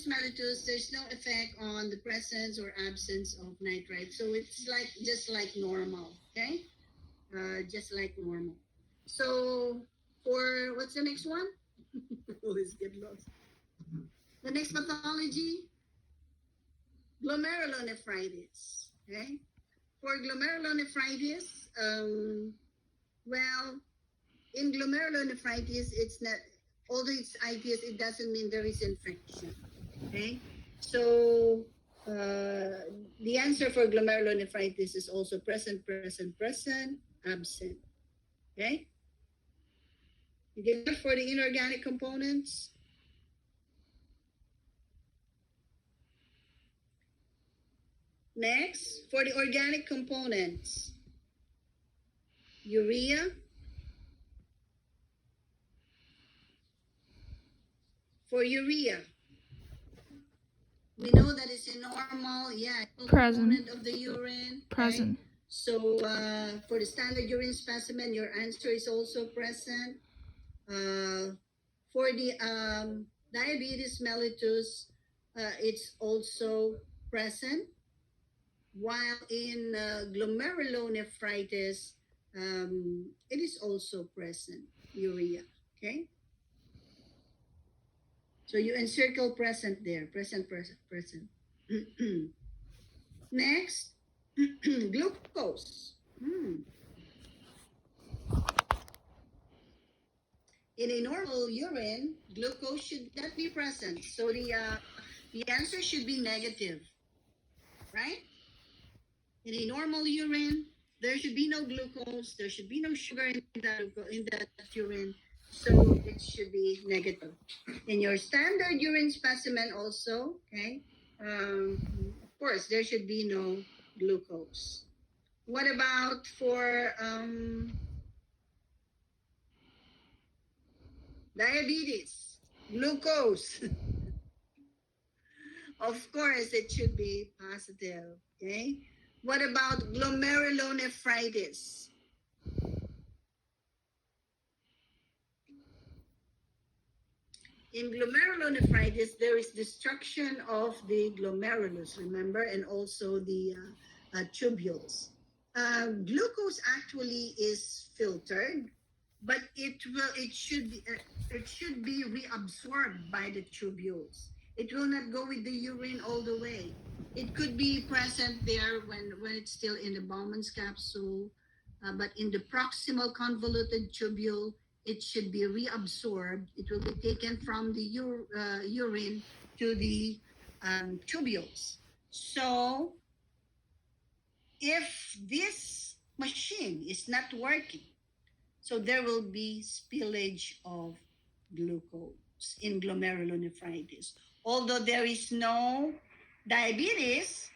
diabetes mellitus, there's no effect on the presence or absence of nitrite. So it's like just like normal, okay? Just like normal. So for what's the next one? Always get lost. The next pathology, glomerulonephritis. Okay. For glomerulonephritis, well, in glomerulonephritis, it's not, although it's ITS, it doesn't mean there is infection. Okay. So the answer for glomerulonephritis is also present, absent. Okay. You get it for the inorganic components? Next, for the organic components, urea, for urea, we know that it's a normal, component of the urine. Present. Right? So for the standard urine specimen, your answer is also present. For the diabetes mellitus, it's also present. While in glomerulonephritis, it is also present, urea. Okay? So you encircle present there, present. Next, glucose. In a normal urine, glucose should not be present. So the answer should be negative, right? In a normal urine, there should be no glucose, there should be no sugar in that urine, so it should be negative. In your standard urine specimen also, okay, of course, there should be no glucose. What about for diabetes? Glucose. Of course, it should be positive, okay? What about glomerulonephritis? In glomerulonephritis, there is destruction of the glomerulus, remember, and also the tubules. Glucose actually is filtered, but it should be reabsorbed by the tubules. It will not go with the urine all the way. It could be present there when it's still in the Bowman's capsule, but in the proximal convoluted tubule, it should be reabsorbed. It will be taken from the urine to the tubules. So if this machine is not working, so there will be spillage of glucose in glomerulonephritis. Although there is no diabetes,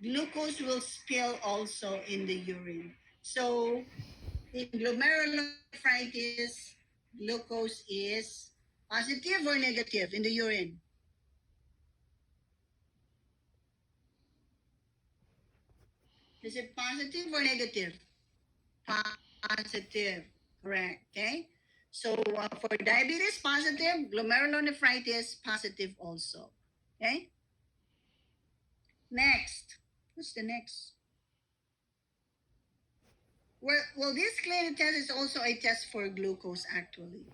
glucose will spill also in the urine. So in glomerulonephritis, glucose is positive or negative in the urine? Is it positive or negative? Positive, correct, okay? So for diabetes, positive, glomerulonephritis, positive also, okay? Next, what's the next? Well, this clinical test is also a test for glucose, actually.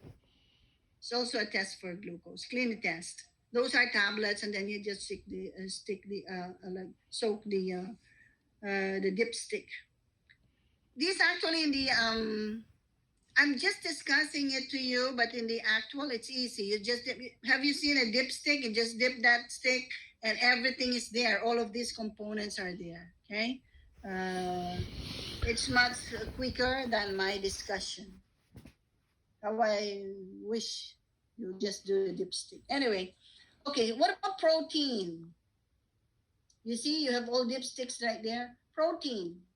It's also a test for glucose, clinical test. Those are tablets, and then you just soak the dipstick. This actually in the I'm just discussing it to you, but in the actual, it's easy. You just have you seen a dipstick? You just dip that stick, and everything is there. All of these components are there. Okay, it's much quicker than my discussion. How I wish you just do the dipstick. Anyway, okay. What about protein? You see, you have all dipsticks right there. Protein.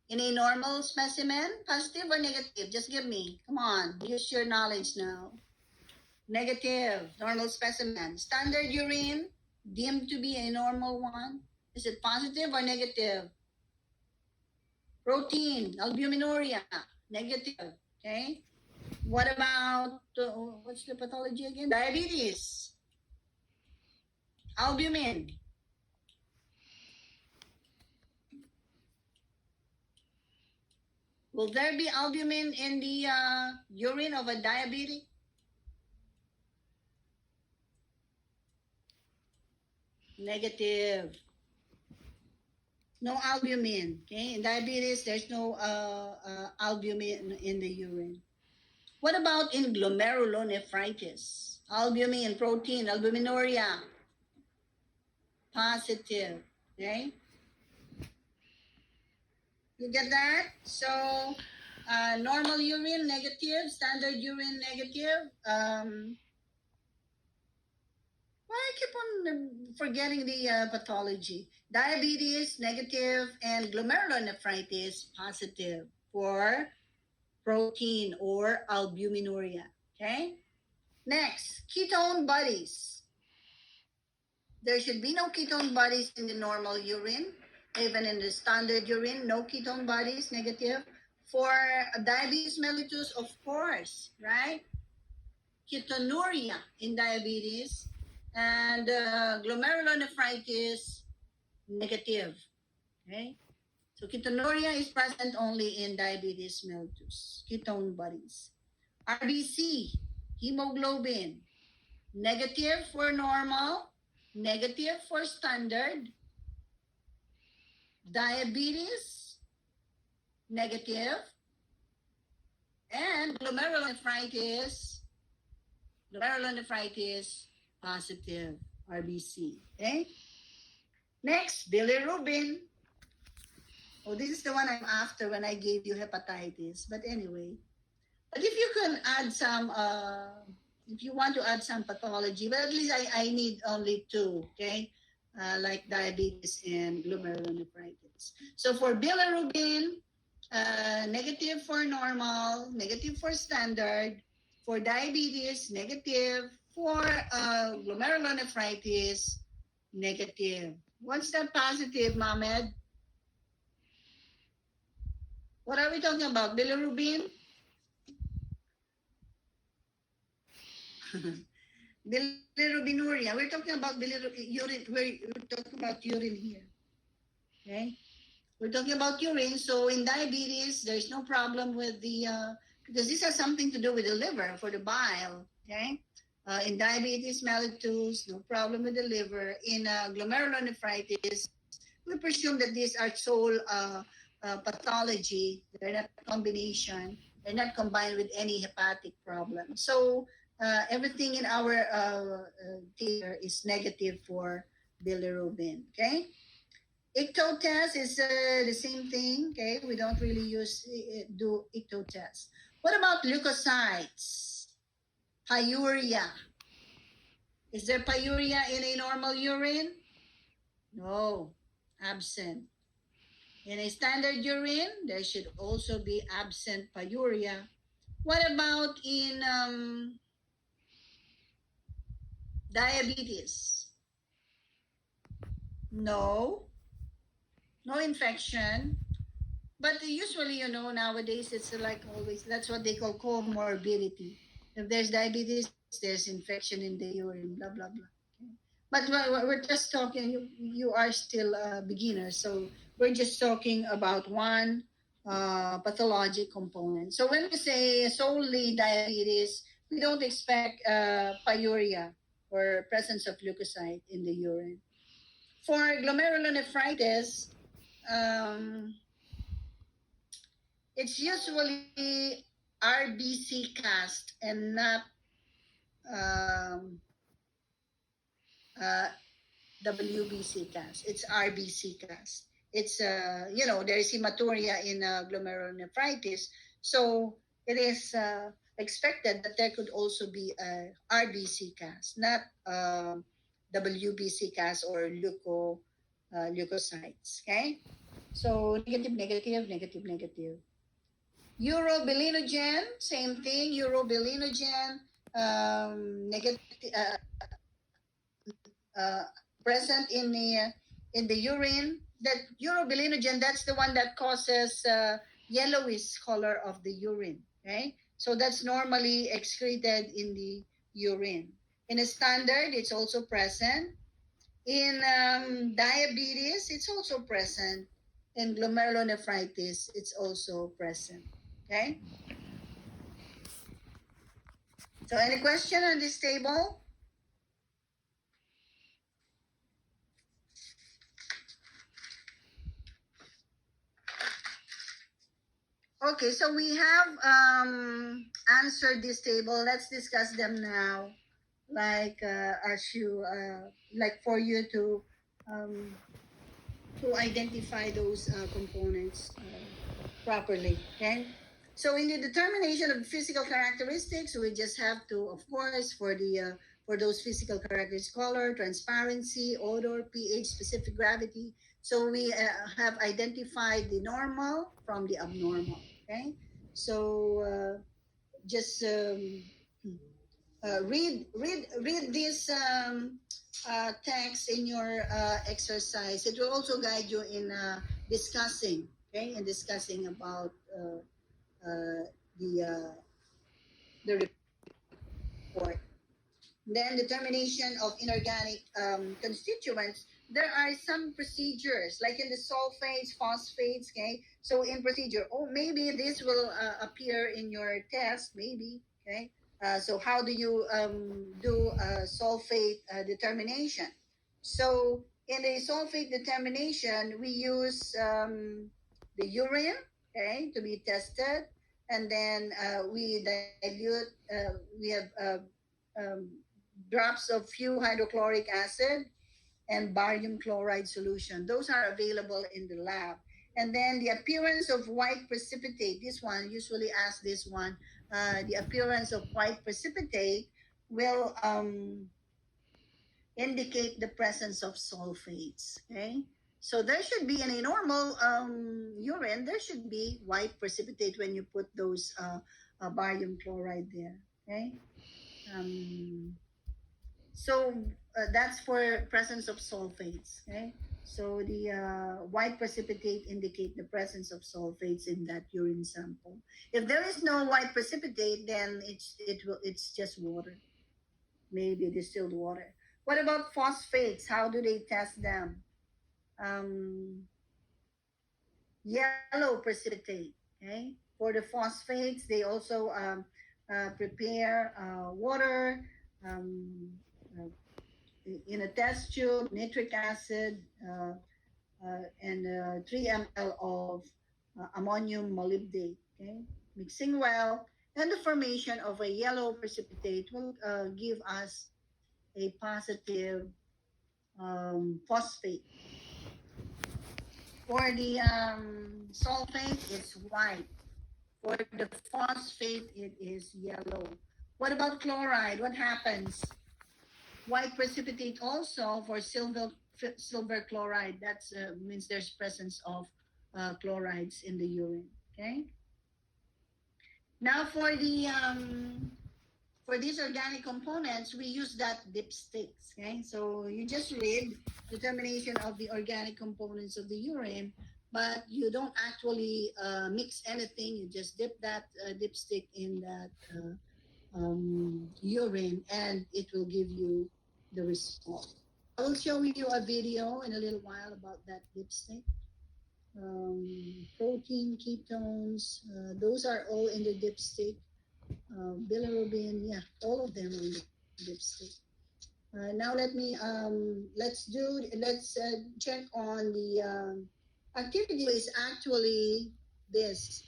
In a normal specimen, positive or negative? Just give me. Come on, use your knowledge now. Negative, normal specimen. Standard urine, deemed to be a normal one. Is it positive or negative? Protein, albuminuria, negative. Okay. What about, what's the pathology again? Diabetes. Albumin. Will there be albumin in the urine of a diabetic? Negative. No albumin. Okay, in diabetes, there's no albumin in the urine. What about in glomerulonephritis? Albumin and protein, albuminuria, positive. Okay, you get that? So, normal urine negative, standard urine negative. Well, I keep on forgetting the pathology. Diabetes negative and glomerulonephritis positive for protein or albuminuria. Okay. Next, ketone bodies. There should be no ketone bodies in the normal urine, even in the standard urine, no ketone bodies, negative. For diabetes mellitus, of course, right? Ketonuria in diabetes and glomerulonephritis, negative. Okay? So ketonuria is present only in diabetes mellitus, ketone bodies. RBC, hemoglobin, negative for normal, negative for standard. Diabetes, negative. And glomerulonephritis, positive, RBC. Okay? Next, bilirubin. Oh, this is the one I'm after when I gave you hepatitis. But anyway, but if you can add some, if you want to add some pathology, but at least I need only two, okay? Like diabetes and glomerulonephritis. So for bilirubin, negative for normal, negative for standard. For diabetes, negative. For glomerulonephritis, negative. What's that positive, Mohammed? What are we talking about? Bilirubin? Bilirubinuria. We're talking about urine. We're talking about urine here. Okay? We're talking about urine. So in diabetes, there's no problem with the, because this has something to do with the liver for the bile. Okay? In diabetes mellitus, no problem with the liver. In glomerulonephritis, we presume that these are sole pathology. They're not combination. They're not combined with any hepatic problem. So everything in our titer is negative for bilirubin. Okay. Icto test is the same thing. Okay, we don't really do icto test. What about leukocytes? Pyuria. Is there pyuria in a normal urine? No, absent. In a standard urine, there should also be absent pyuria. What about in diabetes? No infection. But usually, nowadays it's like always, that's what they call comorbidity. If there's diabetes, there's infection in the urine, blah, blah, blah. Okay. But we're just talking, you are still a beginner, so we're just talking about one pathologic component. So when we say solely diabetes, we don't expect pyuria or presence of leukocyte in the urine. For glomerulonephritis, it's usually RBC cast and not WBC cast. It's RBC cast. It's there is hematuria in glomerulonephritis, so it is expected that there could also be a RBC cast, not WBC cast or leukocytes. Okay, so negative, negative, negative, negative. Urobilinogen, same thing. Urobilinogen, negative, present in the urine. That urobilinogen, that's the one that causes yellowish color of the urine. Okay, so that's normally excreted in the urine. In a standard, it's also present. In diabetes, it's also present. In glomerulonephritis, it's also present. Okay? So any question on this table? Okay, so we have answered this table. Let's discuss them now. Like as you like for you um, to identify those components properly. Okay. So in the determination of physical characteristics, we just have to, of course, for those physical characteristics, color, transparency, odor, pH, specific gravity. So we have identified the normal from the abnormal. Okay. So just read this text in your exercise. It will also guide you in discussing, okay, in discussing about uh, the uh, the report. Then determination of inorganic constituents. There are some procedures, like in the sulfates, phosphates. Okay, so in procedure, oh, maybe this will appear in your test, maybe. Okay, so how do you do sulfate determination? So in the sulfate determination, we use the urine, okay, to be tested, and then we dilute. We have um, drops of few hydrochloric acid and barium chloride solution. Those are available in the lab. And then the appearance of white precipitate. This one usually ask this one. The appearance of white precipitate will indicate the presence of sulfates. Okay, so there should be in a normal urine. There should be white precipitate when you put those barium chloride there. Okay. Um, so that's for presence of sulfates. Okay. So the white precipitate indicate the presence of sulfates in that urine sample. If there is no white precipitate, then it's just water, maybe distilled water. What about phosphates? How do they test them? Um, Yellow precipitate. Okay. For the phosphates, they also prepare water. Um, uh, in a test tube, nitric acid, and 3 ml of ammonium molybdate. Okay, mixing well, and the formation of a yellow precipitate will give us a positive phosphate. For the sulfate, it's white. For the phosphate, it is yellow. What about chloride? What happens? White precipitate also for silver chloride. That means there's presence of chlorides in the urine. Okay. Now for these organic components, we use that dipsticks. Okay, so you just read determination of the organic components of the urine, but you don't actually mix anything. You just dip that dipstick in that urine, and it will give you the result. I will show you a video in a little while about that dipstick. Protein, ketones, those are all in the dipstick. Bilirubin, yeah, all of them are in the dipstick. Now let's check on the activity is actually this.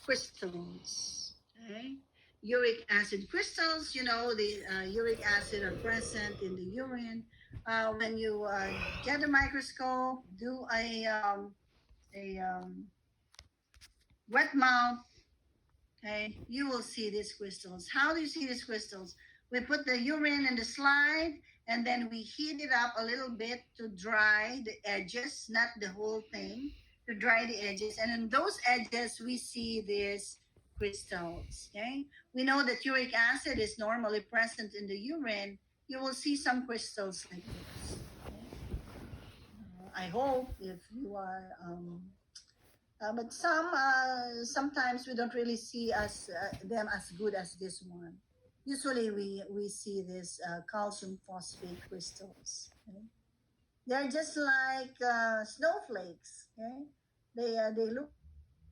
Crystals. Okay. Uric acid crystals, the uric acid are present in the urine. When you get a microscope, do a wet mount, okay, you will see these crystals. How do you see these crystals? We put the urine in the slide, and then we heat it up a little bit to dry the edges, not the whole thing, to dry the edges. And in those edges, we see these crystals. Okay, we know that uric acid is normally present in the urine. You will see some crystals like this. Okay? I hope if you are but sometimes we don't really see them as good as this one. usually we see this calcium phosphate crystals. Okay? They're just like snowflakes. Okay? They look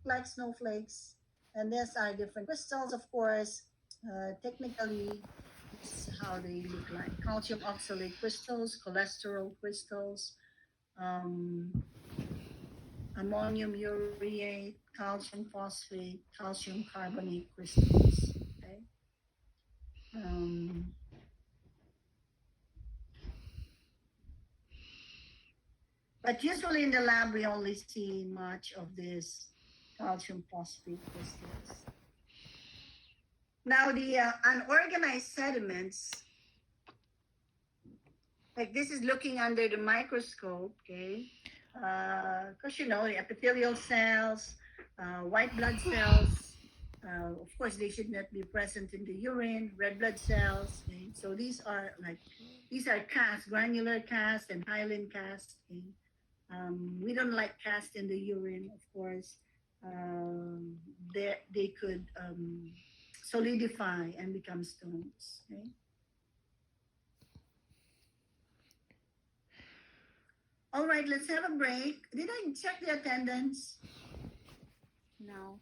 like snowflakes, and these are different crystals. Of course, technically, this is how they look like: calcium oxalate crystals, cholesterol crystals, um, ammonium urate, calcium phosphate, calcium carbonate crystals. Okay. Um, but usually in the lab, we only see much of this calcium phosphate crystals. Now, the unorganized sediments, like this is looking under the microscope, okay? Because the epithelial cells, white blood cells, of course, they should not be present in the urine, red blood cells. Okay? So these are cast, granular cast, and hyaline cast. Okay? We don't like cast in the urine, of course. Um, they could solidify and become stones. Okay? All right, let's have a break. Did I check the attendance? No.